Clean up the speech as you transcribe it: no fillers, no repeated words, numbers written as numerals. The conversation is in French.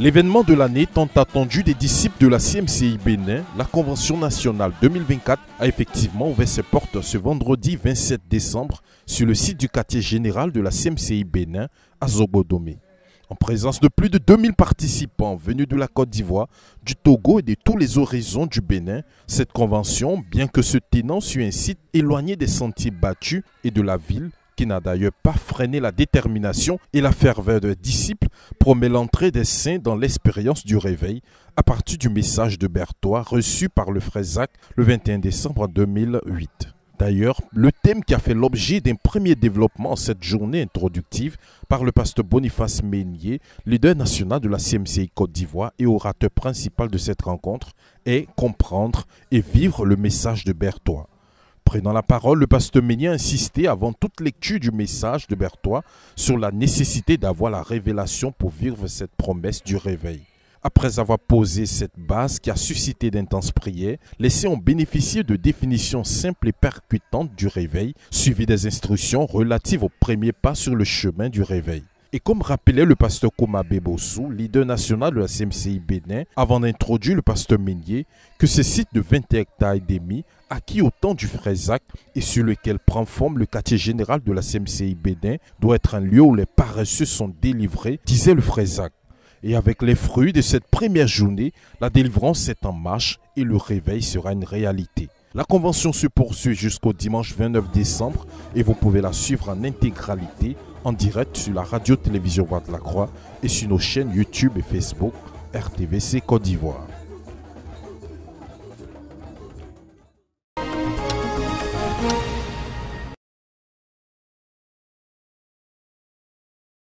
L'événement de l'année tant attendu des disciples de la CMCI Bénin, la Convention nationale 2024, a effectivement ouvert ses portes ce vendredi 27 décembre sur le site du quartier général de la CMCI Bénin à Zobodomé. En présence de plus de 2000 participants venus de la Côte d'Ivoire, du Togo et de tous les horizons du Bénin, cette convention, bien que se tenant sur un site éloigné des sentiers battus et de la ville, qui n'a d'ailleurs pas freiné la détermination et la ferveur des disciples, promet l'entrée des saints dans l'expérience du réveil à partir du message de Berthois reçu par le frère Zach le 21 décembre 2008. D'ailleurs, le thème qui a fait l'objet d'un premier développement en cette journée introductive par le pasteur Boniface Meignier, leader national de la CMCI Côte d'Ivoire et orateur principal de cette rencontre, est comprendre et vivre le message de Berthois. Prenant la parole, le pasteur Meignier a insisté avant toute lecture du message de Berthois sur la nécessité d'avoir la révélation pour vivre cette promesse du réveil. Après avoir posé cette base qui a suscité d'intenses prières, les saints ont bénéficié de définitions simples et percutantes du réveil, suivies des instructions relatives aux premiers pas sur le chemin du réveil. Et comme rappelait le pasteur Komabe Bossou, leader national de la CMCI Bénin, avant d'introduire le pasteur Meignier, que ce site de 20 hectares et demi, acquis au temps du frère Zach et sur lequel prend forme le quartier général de la CMCI Bénin, doit être un lieu où les paresseux sont délivrés, disait le frère Zach. Et avec les fruits de cette première journée, la délivrance est en marche et le réveil sera une réalité. La convention se poursuit jusqu'au dimanche 29 décembre et vous pouvez la suivre en intégralité en direct sur la radio-télévision Voix de la Croix et sur nos chaînes YouTube et Facebook RTVC Côte d'Ivoire.